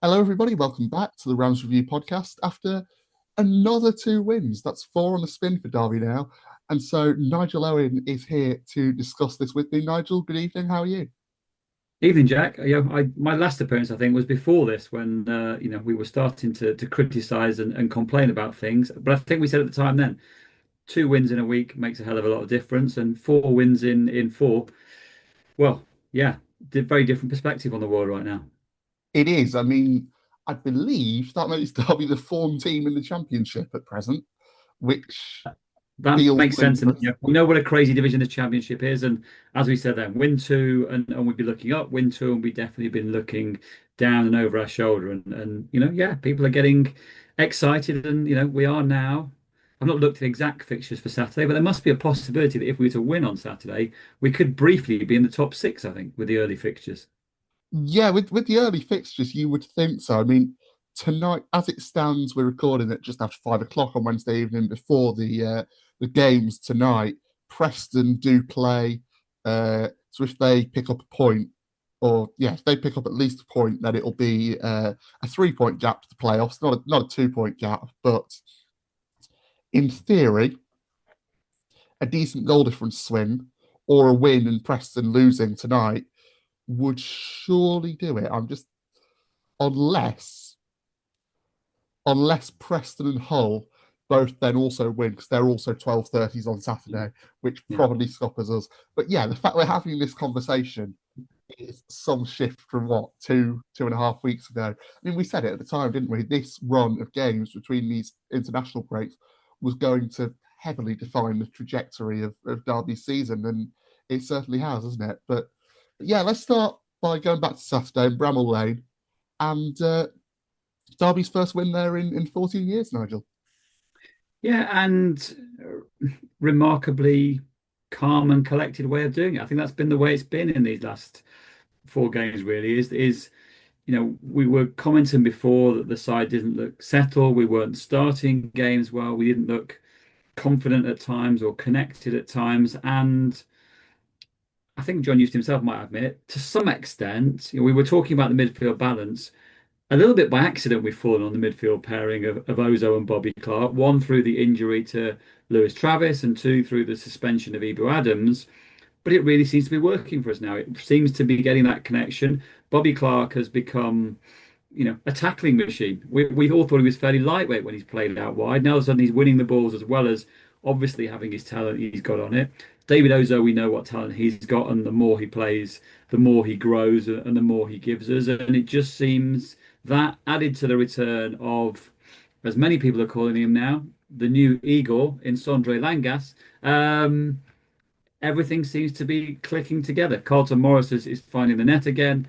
Hello, everybody. Welcome back to the Rams Review podcast. After another two wins, that's four on the spin for Derby now. And so Nigel Owen is here to discuss this with me. Nigel, good evening. How are you? Evening, Jack. My last appearance, I think, was before this when we were starting to criticise and complain about things. But I think we said at the time then, two wins in a week makes a hell of a lot of difference, and four wins in four. Well, yeah, very different perspective on the world right now. It is. I believe that makes Derby the form team in the championship at present, which That feels makes sense, and ludicrous. we know what a crazy division the championship is. And as we said then, win two, and we'd be looking up. Win two, and we definitely been looking down and over our shoulder. And yeah, people are getting excited, and we are now. I've not looked at exact fixtures for Saturday, but there must be a possibility that if we were to win on Saturday, we could briefly be in the top six. I think with the early fixtures. Yeah, with the early fixtures, you would think so. Tonight, as it stands, we're recording it just after 5 o'clock on Wednesday evening before the games tonight. Preston do play, so if they pick up a point, or yeah, if they pick up at least a point, then it'll be a 3 point gap to the playoffs, not a 2 point gap. But in theory, a decent goal difference swing or a win and Preston losing tonight would surely do it. I'm just unless unless Preston and Hull both then also win because they're also 12:30s on Saturday, which Yeah. probably scoffers us. But yeah, the fact we're having this conversation is some shift from what 2.5 weeks ago. We said it at the time, didn't we? This run of games between these international breaks was going to heavily define the trajectory of Derby's season, and it certainly has, hasn't it? But yeah, let's start by going back to Saturday in Bramall Lane and Derby's first win there in 14 years, Nigel. Yeah, and remarkably calm and collected way of doing it. I think that's been the way it's been in these last four games. Really, is we were commenting before that the side didn't look settled. We weren't starting games well. We didn't look confident at times or connected at times. And I think John Eustace himself might admit, to some extent, we were talking about the midfield balance. A little bit by accident, we've fallen on the midfield pairing of Ozo and Bobby Clark. One through the injury to Lewis Travis, and two through the suspension of Ebou Adams. But it really seems to be working for us now. It seems to be getting that connection. Bobby Clark has become, a tackling machine. We all thought he was fairly lightweight when he's played out wide. Now all of a sudden he's winning the balls as well as obviously having his talent he's got on it. David Ozo, we know what talent he's got, and the more he plays, the more he grows and the more he gives us. And it just seems that added to the return of, as many people are calling him now, the new Igor in Sondre Langas. Everything seems to be clicking together. Carlton Morris is finding the net again.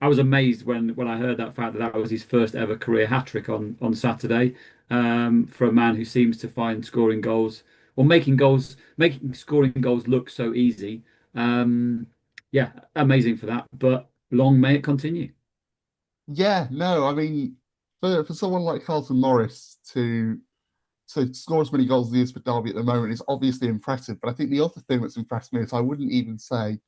I was amazed when I heard that fact that was his first ever career hat trick on Saturday, for a man who seems to find scoring goals or making goals, making scoring goals look so easy. Um, yeah, amazing for that. But long may it continue. Yeah, no, for someone like Carlton Morris to score as many goals as he is for Derby at the moment is obviously impressive. But I think the other thing that's impressed me is I wouldn't even say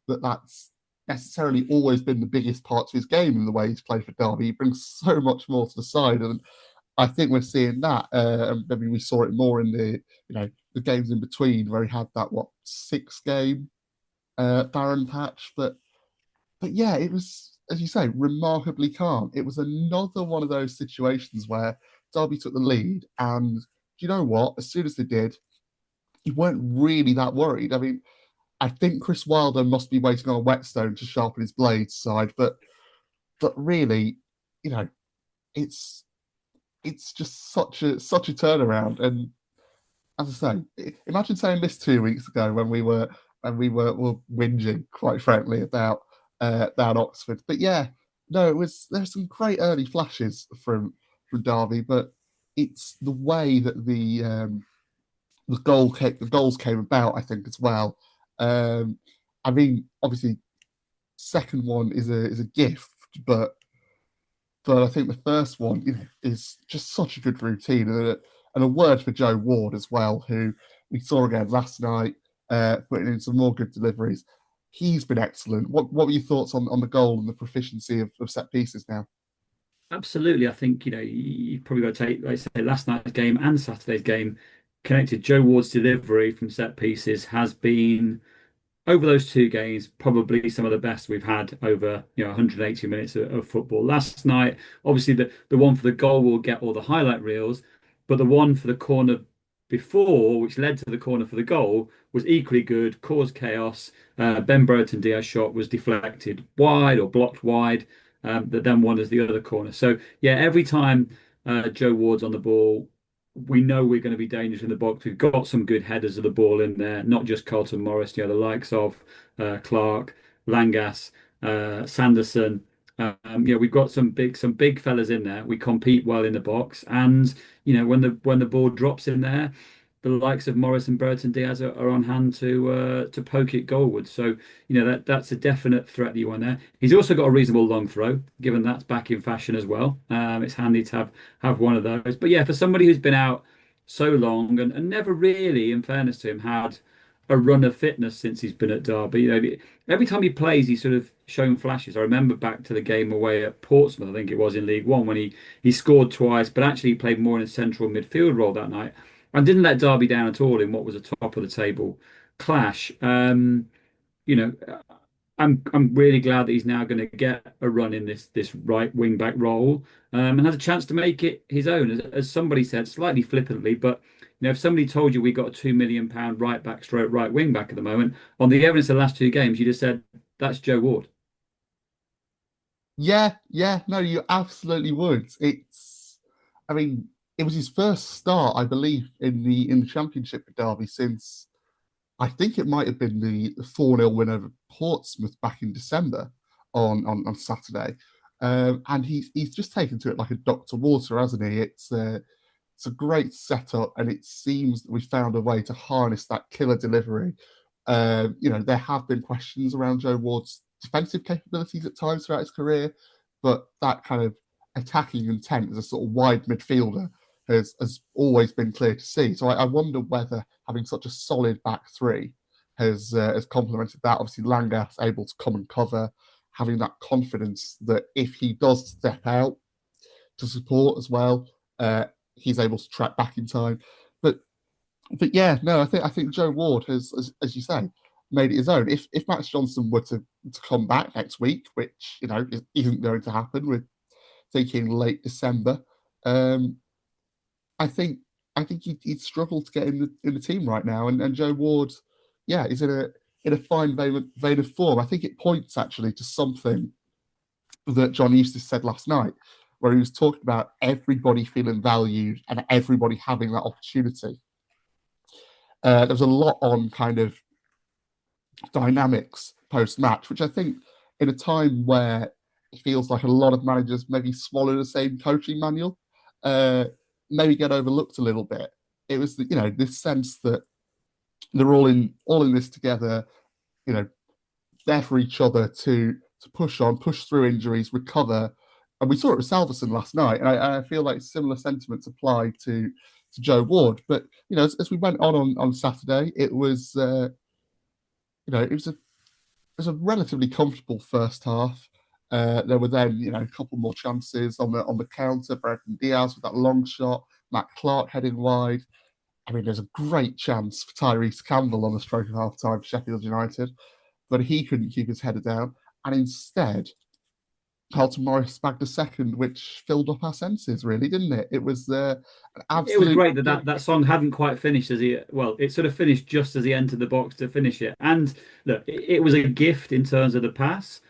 that that's necessarily always been the biggest part to his game in the way he's played for Derby. He brings so much more to the side, and I think we're seeing that. And maybe we saw it more in the games in between where he had that what 6 game barren patch. But yeah, it was, as you say, remarkably calm. It was another one of those situations where Derby took the lead, and do you know what? As soon as they did, you weren't really that worried. I think Chris Wilder must be waiting on a whetstone to sharpen his blades side, but really, you know, it's it's just such a turnaround. And as I say, imagine saying this 2 weeks ago when we were whinging, quite frankly, about Oxford. But yeah, no, there's some great early flashes from Derby, but it's the way that the goals came about, I think, as well. Um, Obviously, second one is a gift, but I think the first one, is just such a good routine and a word for Joe Ward as well, who we saw again last night, putting in some more good deliveries. He's been excellent. What were your thoughts on the goal and the proficiency of set pieces now? Absolutely. I think, you've probably got to take, like I say, last night's game and Saturday's game connected. Joe Ward's delivery from set pieces has been, over those two games, probably some of the best we've had over 180 minutes of football. Last night, obviously the one for the goal will get all the highlight reels, but the one for the corner before, which led to the corner for the goal, was equally good, caused chaos. Ben Brereton Diaz shot was deflected wide or blocked wide, that then won as the other corner. So yeah, every time Joe Ward's on the ball, we know we're going to be dangerous in the box. We've got some good headers of the ball in there, not just Carlton Morris, the likes of Clark, Langas, Sanderson. We've got some big fellas in there. We compete well in the box, and when the ball drops in there, the likes of Morris and Burton Diaz are on hand to poke it goalwards. So that's a definite threat that you want there. He's also got a reasonable long throw, given that's back in fashion as well. It's handy to have one of those. But yeah, for somebody who's been out so long and never really, in fairness to him, had a run of fitness since he's been at Derby. Every time he plays, he's sort of shown flashes. I remember back to the game away at Portsmouth, I think it was in League One, when he scored twice, but actually he played more in a central midfield role that night and didn't let Derby down at all in what was a top of the table clash. You know, I'm really glad that he's now going to get a run in this right wing back role, and has a chance to make it his own, as somebody said slightly flippantly. But if somebody told you we got a £2 million right back stroke right wing back at the moment, on the evidence of the last two games, you just said that's Joe Ward. Yeah, yeah, no, you absolutely would. I mean, it was his first start, I believe, in the Championship at Derby since I think it might have been the 4-0 win over Portsmouth back in December on Saturday. And he's just taken to it like a duck to water, hasn't he? It's a great setup, and it seems that we found a way to harness that killer delivery. There have been questions around Joe Ward's defensive capabilities at times throughout his career, but that kind of attacking intent as a sort of wide midfielder has always been clear to see. So I wonder whether having such a solid back three has complemented that. Obviously, Langas able to come and cover, having that confidence that if he does step out to support as well, he's able to track back in time. But yeah, no, I think Joe Ward has, as you say, made it his own. If Max Johnson were to come back next week, which isn't going to happen, we're thinking late December. Um, I think he'd struggle to get in the team right now. And Joe Ward, yeah, is in a fine vein of form. I think it points actually to something that John Eustace said last night, where he was talking about everybody feeling valued and everybody having that opportunity. There was a lot on kind of dynamics post match, which I think in a time where it feels like a lot of managers maybe swallow the same coaching manual, uh, maybe get overlooked a little bit. It was this sense that they're all in this together, you know, there for each other to push on, push through injuries, recover. And we saw it with Salvesen last night, and I feel like similar sentiments apply to Joe Ward. But as we went on Saturday, it was a relatively comfortable first half. There were then, a couple more chances on the counter. Brendan Diaz with that long shot, Matt Clark heading wide. I mean, there's a great chance for Tyrese Campbell on the stroke of half time for Sheffield United, but he couldn't keep his head down. And instead, Carlton Morris bagged a second, which filled up our senses, really, didn't it? It was an It was absolute. great that song hadn't quite finished it sort of finished just as he entered the box to finish it. And look, it was a gift in terms of the pass.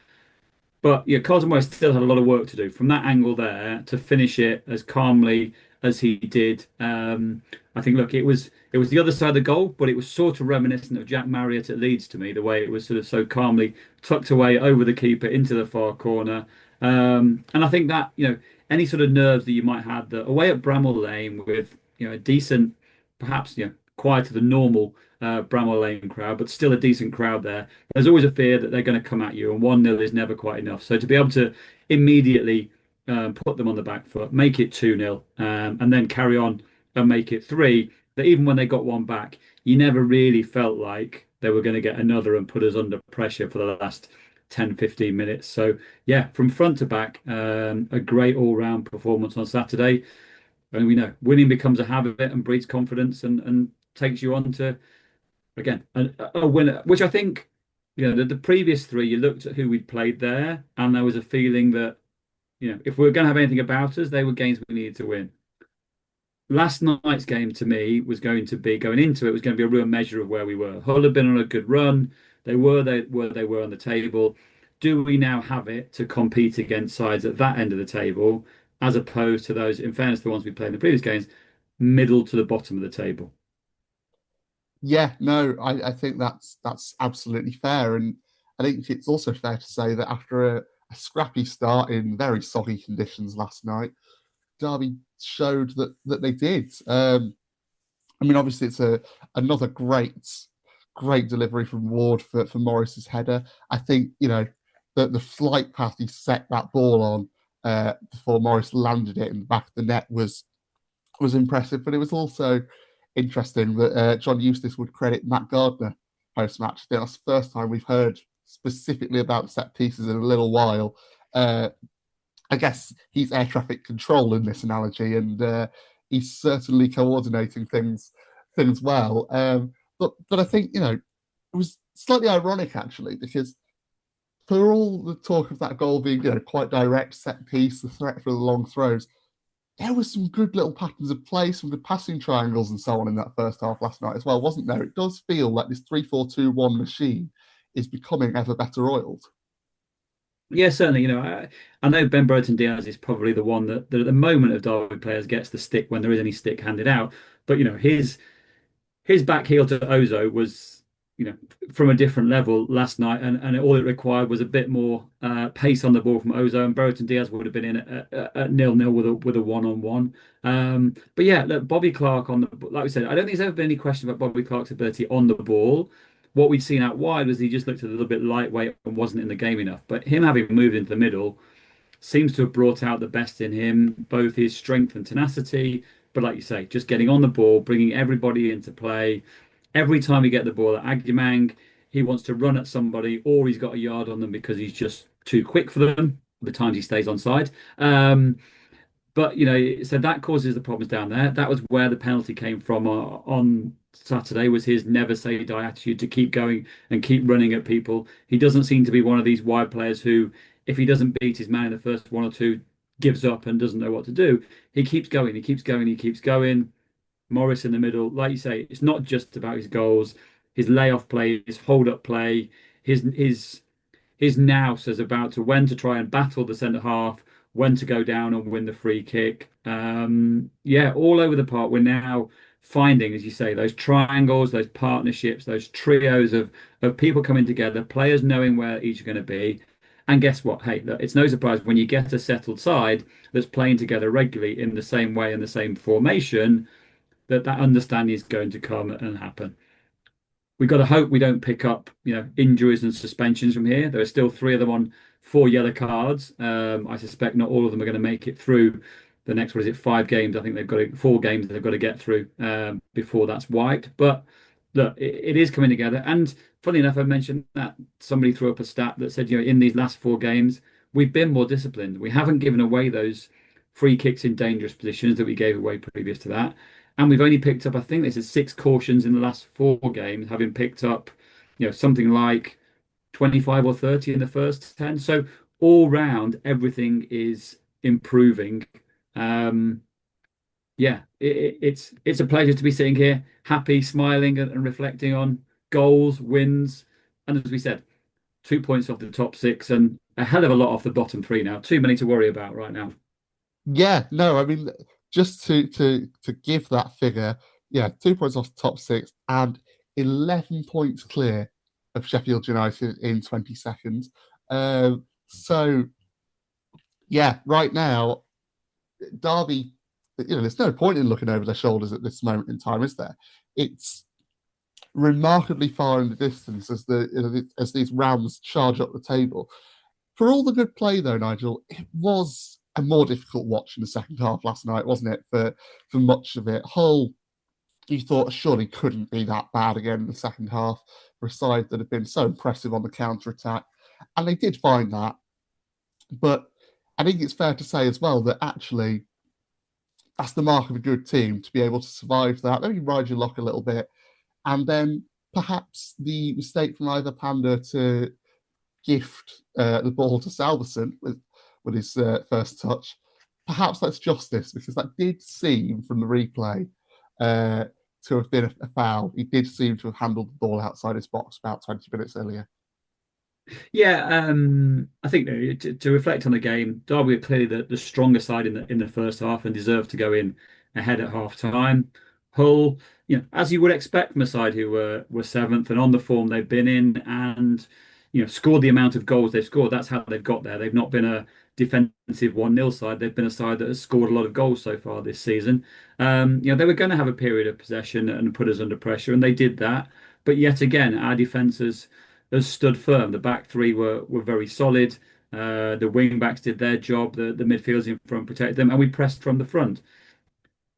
But yeah, Carlton Morris still had a lot of work to do from that angle there to finish it as calmly as he did. I think, look, it was the other side of the goal, but it was sort of reminiscent of Jack Marriott at Leeds to me, the way it was sort of so calmly tucked away over the keeper into the far corner. And I think that, any sort of nerves that you might have that away at Bramall Lane with, a decent, perhaps, quieter than normal Bramall Lane crowd, but still a decent crowd there. There's always a fear that they're going to come at you, and 1-0 is never quite enough. So to be able to immediately put them on the back foot, make it 2-0, and then carry on and make it three, that even when they got one back, you never really felt like they were going to get another and put us under pressure for the last 10, 15 minutes. So yeah, from front to back, a great all-round performance on Saturday. And we know winning becomes a habit and breeds confidence and takes you on to, again, a winner, which I think, the previous three, you looked at who we'd played there, and there was a feeling that, if we were going to have anything about us, they were games we needed to win. Last night's game to me was going to be going into it was going to be a real measure of where we were. Hull had been on a good run. They were on the table. Do we now have it to compete against sides at that end of the table, as opposed to those, in fairness, the ones we played in the previous games, middle to the bottom of the table? Yeah, no, I think that's absolutely fair, and I think it's also fair to say that after a scrappy start in very soggy conditions last night, Derby showed that they did. I mean, obviously, it's another great delivery from Ward for Morris's header. I think the flight path he set that ball on before Morris landed it in the back of the net was impressive, but it was also interesting that John Eustace would credit Matt Gardner post match. I think that's the first time we've heard specifically about set pieces in a little while. I guess he's air traffic control in this analogy, and he's certainly coordinating things well. But I think it was slightly ironic actually, because for all the talk of that goal being quite direct set piece, the threat for the long throws, there was some good little patterns of play, some good passing triangles and so on in that first half last night as well, wasn't there? It does feel like this 3-4-2-1 machine is becoming ever better oiled. Yeah, certainly. I know Ben Brereton Diaz is probably the one that at the moment of Derby players gets the stick when there is any stick handed out. But his back heel to Ozo was, you know, from a different level last night, and all it required was a bit more pace on the ball from Ozo, and Brereton Diaz would have been in at 0-0 with a one-on-one. But yeah, look, Bobby Clark on the, like we said, I don't think there's ever been any question about Bobby Clark's ability on the ball. What we'd seen out wide was he just looked a little bit lightweight and wasn't in the game enough. But him having moved into the middle seems to have brought out the best in him, both his strength and tenacity. But like you say, just getting on the ball, bringing everybody into play. Every time we get the ball at Agyemang, he wants to run at somebody, or he's got a yard on them because he's just too quick for them. The times he stays on side. But so that causes the problems down there. That was where the penalty came from on Saturday, was his never say die attitude to keep going and keep running at people. He doesn't seem to be one of these wide players who, if he doesn't beat his man in the first one or two, gives up and doesn't know what to do. He keeps going, he keeps going, he keeps going. Morris in the middle, like you say, it's not just about his goals, his layoff play, his hold up play, his nous as about to when to try and battle the centre half, when to go down and win the free kick. Yeah, all over the park. We're now finding, as you say, those triangles, those partnerships, those trios of people coming together, players knowing where each are going to be. And guess what? Hey, look, it's no surprise when you get a settled side that's playing together regularly in the same way and the same formation, that understanding is going to come and happen. We've got to hope we don't pick up, injuries and suspensions from here. There are still three of them on 4 yellow cards. I suspect not all of them are going to make it through the next, what is it, 5 games? I think they've got 4 games that they've got to get through before that's wiped. But look, it is coming together. And funny enough, I mentioned that somebody threw up a stat that said, in these last 4 games, we've been more disciplined. We haven't given away those free kicks in dangerous positions that we gave away previous to that. And we've only picked up, I think this is 6 cautions in the last 4 games, having picked up, something like 25 or 30 in the first 10. So all round, everything is improving. Yeah, it's a pleasure to be sitting here, happy, smiling, and reflecting on goals, wins, and as we said, 2 points off the top six and a hell of a lot off the bottom three now. Too many to worry about right now. Yeah, no, I mean, just to give that figure, yeah, 2 points off the top six and 11 points clear of Sheffield United in 20 seconds. So yeah, right now, Derby, there's no point in looking over their shoulders at this moment in time, is there? It's remarkably far in the distance as these Rams charge up the table. For all the good play, though, Nigel, it was a more difficult watch in the second half last night, wasn't it? For much of it, Hull, you thought surely couldn't be that bad again in the second half for a side that had been so impressive on the counter attack. And they did find that. But I think it's fair to say as well that actually that's the mark of a good team to be able to survive that. Maybe ride your luck a little bit. And then perhaps the mistake from either Panda to gift the ball to Salvesen with his first touch. Perhaps that's justice because that did seem from the replay to have been a foul. He did seem to have handled the ball outside his box about 20 minutes earlier. Yeah, I think to reflect on the game, Derby are clearly the stronger side in the first half and deserved to go in ahead at half time. Hull, as you would expect from a side who were seventh and on the form they've been in, and scored the amount of goals they've scored. That's how they've got there. They've not been a defensive 1-0 side. They've been a side that has scored a lot of goals so far this season. They were going to have a period of possession and put us under pressure, and they did that. But yet again, our defences has stood firm. The back three were very solid. The wing backs did their job. The midfielders in front protected them, and we pressed from the front.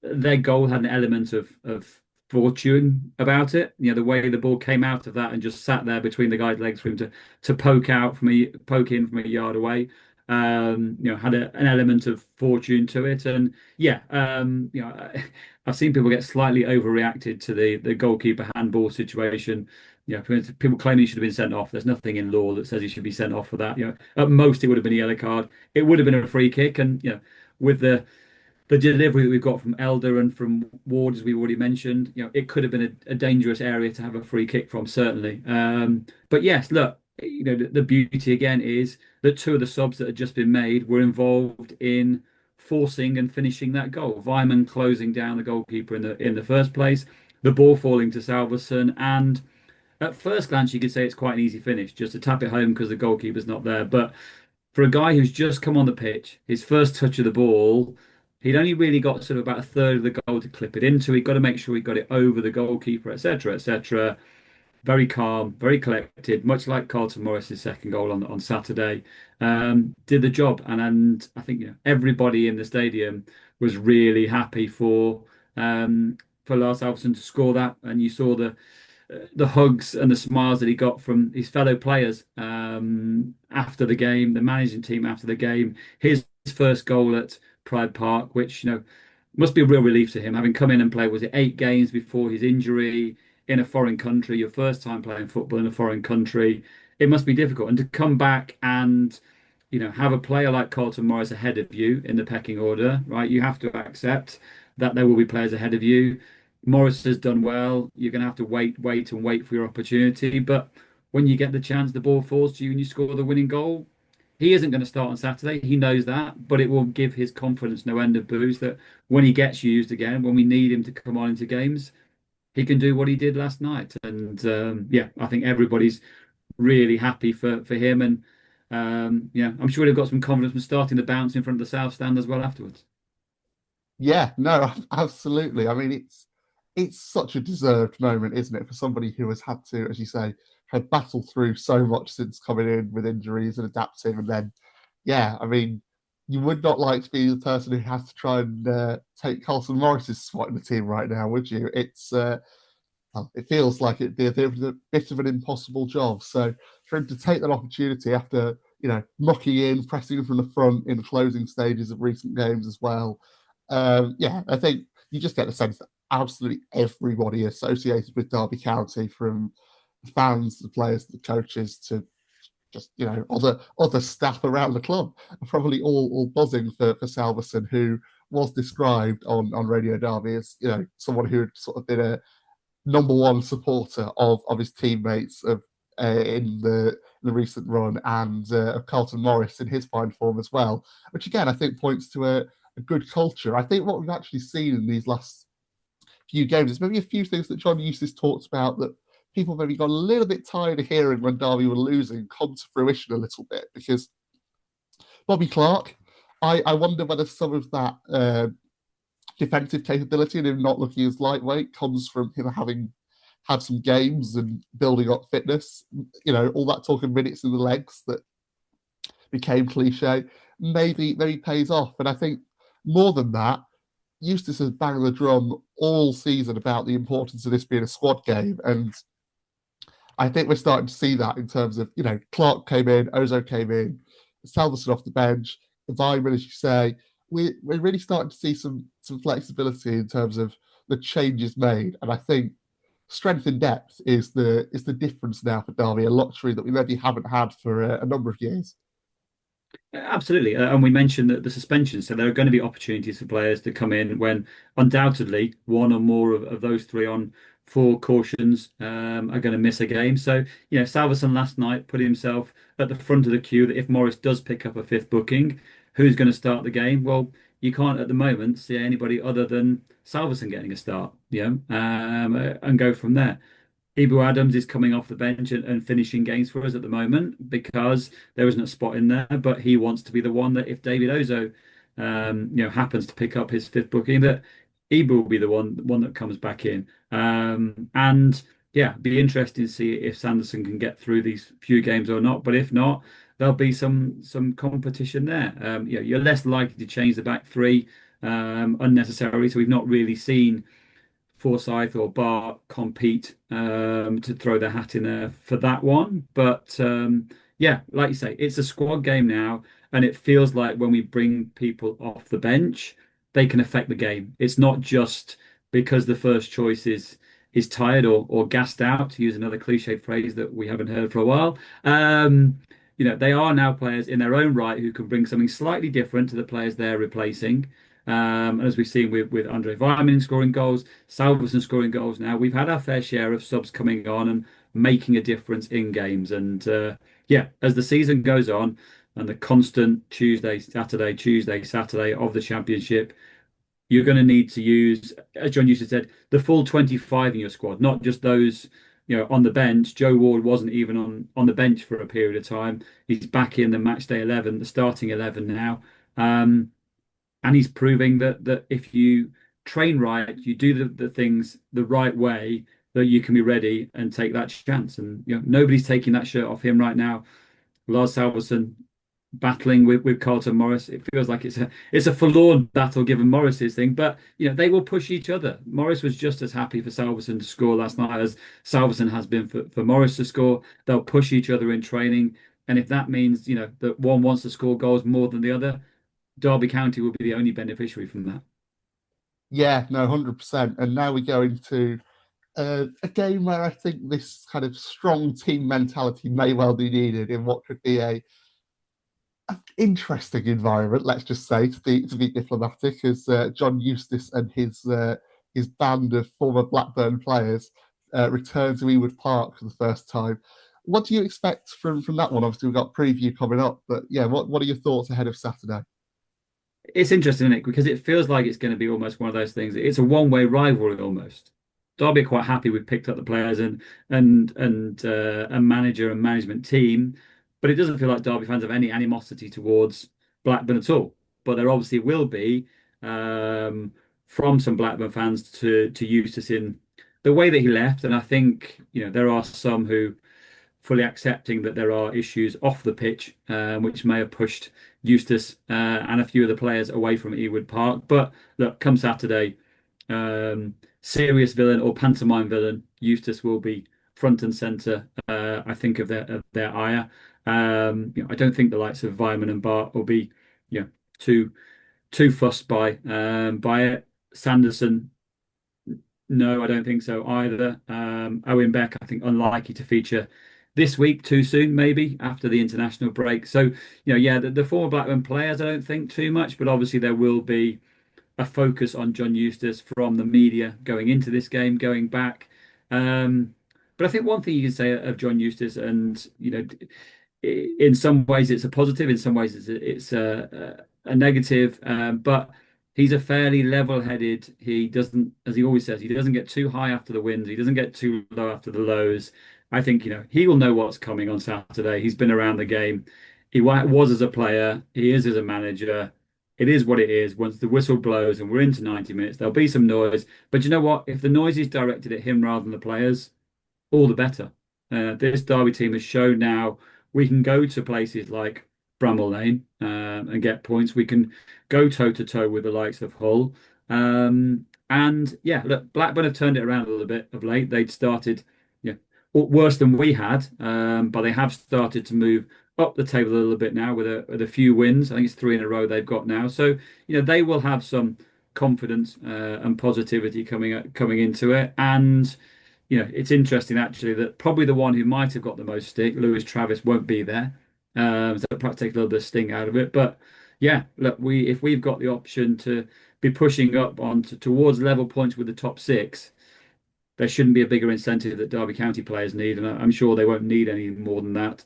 Their goal had an element of fortune about it. The way the ball came out of that and just sat there between the guy's legs for him to poke in from a yard away. Had an element of fortune to it, and yeah, I've seen people get slightly overreacted to the goalkeeper handball situation. People claim he should have been sent off. There's nothing in law that says he should be sent off for that. At most it would have been a yellow card. It would have been a free kick, and with the delivery that we've got from Elder and from Ward, as we already mentioned, it could have been a dangerous area to have a free kick from, certainly. But yes, look, the beauty again is that two of the subs that had just been made were involved in forcing and finishing that goal. Weimann closing down the goalkeeper in the first place, the ball falling to Salvesen, and at first glance you could say it's quite an easy finish, just to tap it home because the goalkeeper's not there. But for a guy who's just come on the pitch, his first touch of the ball, he'd only really got sort of about a third of the goal to clip it into. He'd got to make sure he got it over the goalkeeper, etc., etc. Very calm, very collected, much like Carlton Morris's second goal on Saturday. Did the job, and I think everybody in the stadium was really happy for Lars Salvesen to score that, and you saw the hugs and the smiles that he got from his fellow players after the game, the managing team after the game. His first goal at Pride Park, which must be a real relief to him, having come in and played, was it 8 games before his injury in a foreign country, your first time playing football in a foreign country. It must be difficult, and to come back and have a player like Carlton Morris ahead of you in the pecking order, right? You have to accept that there will be players ahead of you. Morris has done well. You're going to have to wait for your opportunity. But when you get the chance, the ball falls to you and you score the winning goal. He isn't going to start on Saturday. He knows that, but it will give his confidence no end of boost that when he gets used again, when we need him to come on into games, he can do what he did last night. And yeah, I think everybody's really happy for him. And yeah, I'm sure he'll got some confidence from starting the bounce in front of the South Stand as well afterwards. Yeah, no, absolutely. I mean, it's such a deserved moment, isn't it, for somebody who has had to, as you say, had battled through so much since coming in with injuries and adapting, and then, yeah, I mean, you would not like to be the person who has to try and take Carlton Morris's spot in the team right now, would you? Well, it feels like it'd be a bit of an impossible job. So for him to take that opportunity after mucking in, pressing from the front in the closing stages of recent games as well, yeah, I think you just get the sense that absolutely everybody associated with Derby County, from the fans, the players, the coaches, to just other staff around the club, are probably all buzzing for Salvesen, who was described on Radio Derby as someone who had sort of been a number one supporter of his teammates in the recent run, and of Carlton Morris in his fine form as well, which again I think points to a good culture. I think what we've actually seen in these last few games is maybe a few things that John Eustace talked about that people maybe got a little bit tired of hearing when Derby were losing come to fruition a little bit, because Bobby Clark, I wonder whether some of that defensive capability and him not looking as lightweight comes from him having had some games and building up fitness. All that talk of minutes in the legs that became cliche maybe pays off. And I think more than that, Eustace has banged the drum all season about the importance of this being a squad game. And I think we're starting to see that in terms of, Clark came in, Ozo came in, Salverson off the bench, Vyman, as you say. We're really starting to see some flexibility in terms of the changes made. And I think strength and depth is the difference now for Derby, a luxury that we maybe haven't had for a number of years. Absolutely. And we mentioned that the suspension, so there are going to be opportunities for players to come in when undoubtedly one or more of those three on four cautions are going to miss a game. So, Salverson last night put himself at the front of the queue that if Morris does pick up a fifth booking, who's going to start the game? Well, you can't at the moment see anybody other than Salverson getting a start, and go from there. Ibu Adams is coming off the bench and finishing games for us at the moment because there isn't a spot in there, but he wants to be the one that if David Ozo, happens to pick up his fifth booking, that Ibu will be the one that comes back in. And yeah, be interesting to see if Sanderson can get through these few games or not. But if not, there'll be some competition there. You're less likely to change the back three unnecessarily. So we've not really seen Forsyth or Bart compete to throw their hat in there for that one. But yeah, like you say, it's a squad game now, and it feels like when we bring people off the bench, they can affect the game. It's not just because the first choice is tired or gassed out, to use another cliched phrase that we haven't heard for a while. They are now players in their own right who can bring something slightly different to the players they're replacing. As we've seen with Andre Vyman scoring goals, Salverson scoring goals now, we've had our fair share of subs coming on and making a difference in games. And yeah, as the season goes on and the constant Tuesday, Saturday of the championship, you're going to need to use, as John Eustace said, the full 25 in your squad, not just those, on the bench. Joe Ward wasn't even on the bench for a period of time. He's back in the match day 11, the starting 11 now. And he's proving that if you train right, you do the things the right way, that you can be ready and take that chance. And nobody's taking that shirt off him right now. Lars Salverson battling with Carlton Morris. It feels like it's a forlorn battle given Morris's thing, but they will push each other. Morris was just as happy for Salverson to score last night as Salverson has been for Morris to score. They'll push each other in training, and if that means that one wants to score goals more than the other, Derby County will be the only beneficiary from that. Yeah, no, 100%. And now we go into a game where I think this kind of strong team mentality may well be needed in what could be a interesting environment, let's just say, to be diplomatic, as John Eustace and his band of former Blackburn players return to Ewood Park for the first time. What do you expect from that one? Obviously, we've got preview coming up, but yeah, what are your thoughts ahead of Saturday? It's interesting, Nick, because it feels like it's going to be almost one of those things. It's a one-way rivalry almost. Derby are quite happy we've picked up the players and a manager and management team, but it doesn't feel like Derby fans have any animosity towards Blackburn at all. But there obviously will be from some Blackburn fans to Eustace in the way that he left, and I think there are some who fully accepting that there are issues off the pitch, which may have pushed Eustace and a few of the players away from Ewood Park. But look, come Saturday, serious villain or pantomime villain, Eustace will be front and centre. I think of their ire. I don't think the likes of Vyman and Bart will be, too fussed by it. Sanderson, no, I don't think so either. Owen Beck, I think unlikely to feature this week, too soon, maybe after the international break. So, yeah, the former Blackburn players, I don't think too much, but obviously there will be a focus on John Eustace from the media going into this game, going back. But I think one thing you can say of John Eustace, and in some ways it's a positive, in some ways it's a negative, but he's a fairly level-headed. He doesn't, as he always says, he doesn't get too high after the wins. He doesn't get too low after the lows. I think he will know what's coming on Saturday. He's been around the game. He was as a player. He is as a manager. It is what it is. Once the whistle blows and we're into 90 minutes, there'll be some noise. But you know what? If the noise is directed at him rather than the players, all the better. This Derby team has shown now we can go to places like Bramall Lane and get points. We can go toe to toe with the likes of Hull. And yeah, look, Blackburn have turned it around a little bit of late. They'd started worse than we had, but they have started to move up the table a little bit now with a few wins. I think it's three in a row they've got now. So they will have some confidence and positivity coming into it. And it's interesting actually that probably the one who might have got the most stick, Lewis Travis, won't be there. So perhaps take a little bit of sting out of it. But yeah, look, if we've got the option to be pushing up on towards level points with the top six, there shouldn't be a bigger incentive that Derby County players need, and I'm sure they won't need any more than that.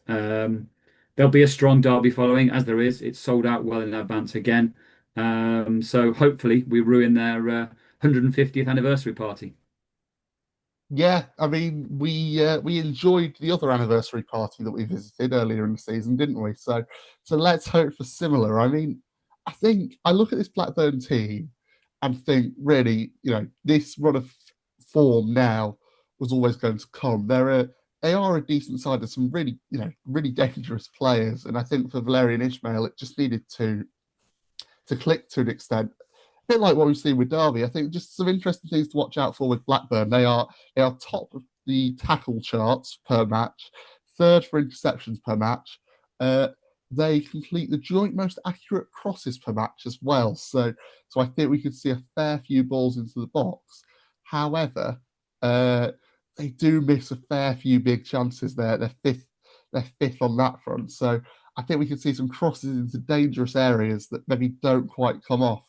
There'll be a strong Derby following, as there is. It's sold out well in advance again. So hopefully we ruin their 150th anniversary party. Yeah, I mean, we enjoyed the other anniversary party that we visited earlier in the season, didn't we? So let's hope for similar. I mean, I think I look at this Blackburn team and think, really, this run of form now was always going to come. They are a decent side of some really, really dangerous players, and I think for Valerian Ismail, it just needed to click to an extent. A bit like what we've seen with Derby. I think just some interesting things to watch out for with Blackburn. They are top of the tackle charts per match, third for interceptions per match. Uh, they complete the joint most accurate crosses per match as well. So I think we could see a fair few balls into the box. However, uh, they do miss a fair few big chances there. They're fifth on that front. So I think we could see some crosses into dangerous areas that maybe don't quite come off.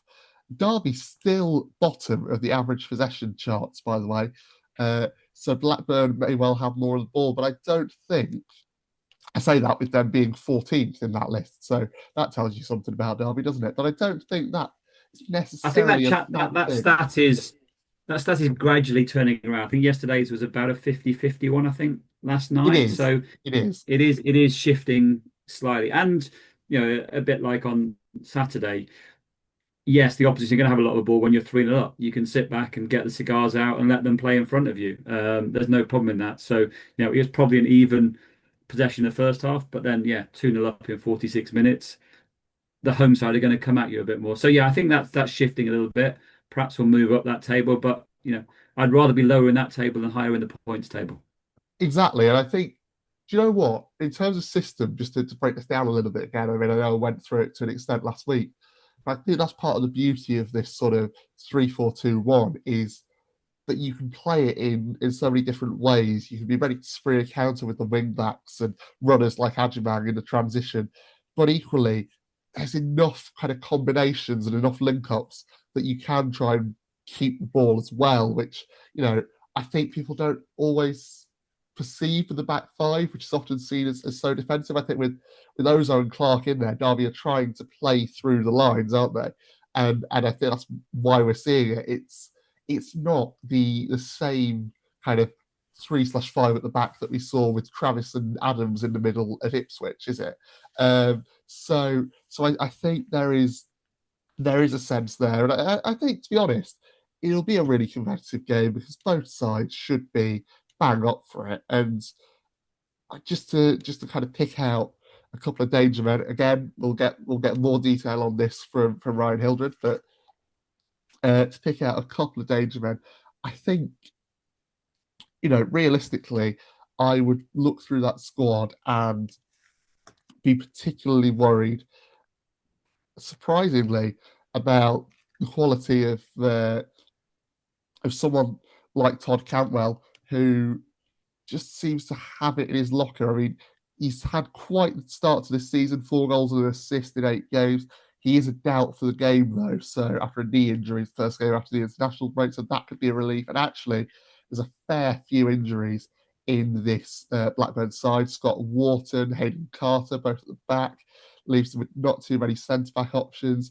Derby still bottom of the average possession charts, by the way. So Blackburn may well have more of the ball, but I don't think I say that with them being 14th in that list. So that tells you something about Derby, doesn't it? But I don't think that is I think necessarily a bad that thing. stat is gradually turning around. I think yesterday's was about a 50-50 one, I think, last It night. is. So It is. it is shifting slightly. And a bit like on Saturday, yes, the opposition are going to have a lot of the ball when you're 3-0 up. You can sit back and get the cigars out and let them play in front of you. There's no problem in that. So, it was probably an even possession in the first half, but then, yeah, 2-0 up in 46 minutes. The home side are going to come at you a bit more. So, yeah, I think that's shifting a little bit. Perhaps we'll move up that table, but, I'd rather be lower in that table than higher in the points table. Exactly. And I think, do you know what? In terms of system, just to break this down a little bit again, I mean, I know I went through it to an extent last week, but I think that's part of the beauty of this sort of 3-4-2-1 is that you can play it in so many different ways. You can be ready to spree a counter with the wing backs and runners like Ajimang in the transition, but equally, there's enough kind of combinations and enough link ups that you can try and keep the ball as well, which I think people don't always perceive for the back five, which is often seen as so defensive. I think with Ozo and Clark in there, Derby are trying to play through the lines, aren't they? And I think that's why we're seeing it. It's not the same kind of 3/5 at the back that we saw with Travis and Adams in the middle at Ipswich, is it? So I think there is a sense there, and I think, to be honest, it'll be a really competitive game because both sides should be bang up for it. And just to kind of pick out a couple of danger men again, we'll get more detail on this from Ryan Hildred, but to pick out a couple of danger men, I think realistically, I would look through that squad and be particularly worried, surprisingly, about the quality of someone like Todd Cantwell, who just seems to have it in his locker. I mean, he's had quite the start to this season, 4 goals and an assist in 8 games. He is a doubt for the game, though. So after a knee injury, first game after the international break, so that could be a relief. And actually, there's a fair few injuries in this Blackburn side. Scott Wharton, Hayden Carter, both at the back, leaves them with not too many centre-back options.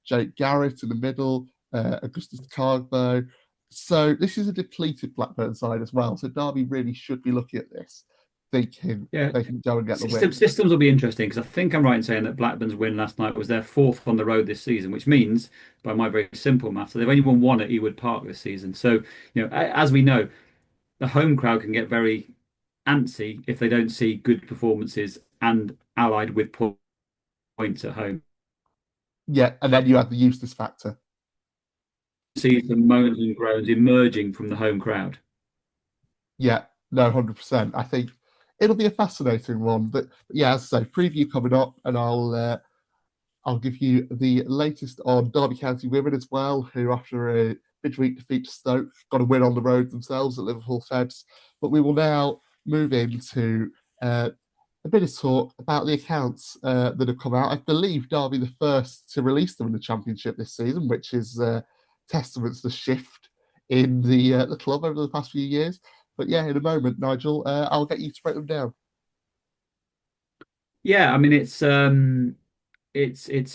Jake Garrett in the middle, Augustus Cargbo. So this is a depleted Blackburn side as well. So Derby really should be looking at this, thinking Yeah. they can go and get the win. Systems will be interesting because I think I'm right in saying that Blackburn's win last night was their fourth on the road this season, which means, by my very simple maths, they've only won one at Ewood Park this season. So, as we know, the home crowd can get very antsy if they don't see good performances and allied with points at home. Yeah, and then you have the Eustace factor. See some moans and groans emerging from the home crowd. Yeah, No, 100%. I think it'll be a fascinating one. But yeah, as I say, preview coming up, and I'll give you the latest on Derby County women as well, who after a midweek defeat to Stoke got a win on the road themselves at Liverpool Feds. But we will now move into uh, a bit of talk about the accounts that have come out. I believe Derby the first to release them in the Championship this season, which is testament to the shift in the club over the past few years. But yeah, in a moment, Nigel, I'll get you to break them down. Yeah, I mean it's a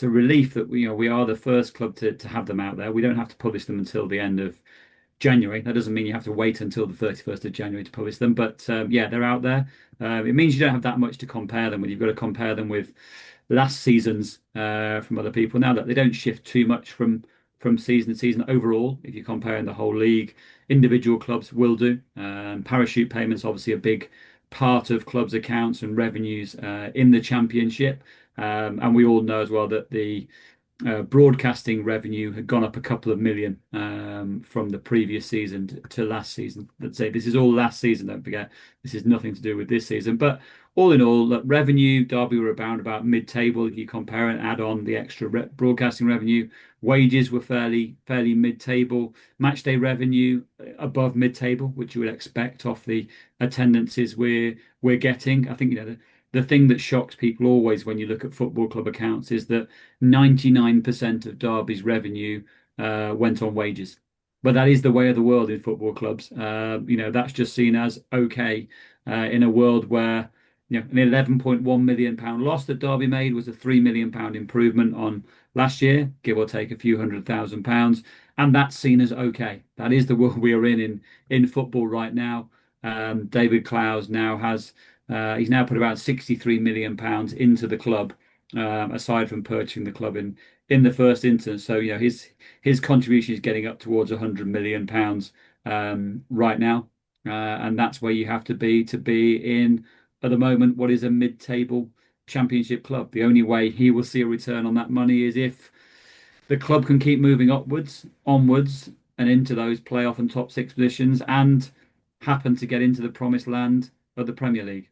relief that we are the first club to have them out there. We don't have to publish them until the end of January. That doesn't mean you have to wait until the 31st of January to publish them, but yeah, they're out there. It means you don't have that much to compare them with. You've got to compare them with last season's from other people. Now that they don't shift too much from season to season overall, if you're comparing the whole league, individual clubs will do. Parachute payments obviously a big part of clubs' accounts and revenues in the championship. And we all know as well that the broadcasting revenue had gone up a couple of million from the previous season to last season. Let's say this is all last season, don't forget. This is nothing to do with this season. But all in all, look, revenue, Derby were about mid-table if you compare and add on the extra broadcasting revenue. Wages were fairly mid-table. Matchday revenue above mid-table, which you would expect off the attendances we're getting. I think the thing that shocks people always when you look at football club accounts is that 99% of Derby's revenue went on wages. But that is the way of the world in football clubs. That's just seen as okay in a world where an 11.1 million pound loss that Derby made was a 3 million pound improvement on last year, give or take a few £100,000, and that's seen as okay. That is the world we are in football right now. David Clowes now has he's now put about 63 million pounds into the club, aside from purchasing the club in the first instance. So his contribution is getting up towards 100 million pounds right now, and that's where you have to be in at the moment what is a mid-table championship club. The only way he will see a return on that money is if the club can keep moving upwards, onwards, and into those playoff and top six positions, and happen to get into the promised land of the Premier League.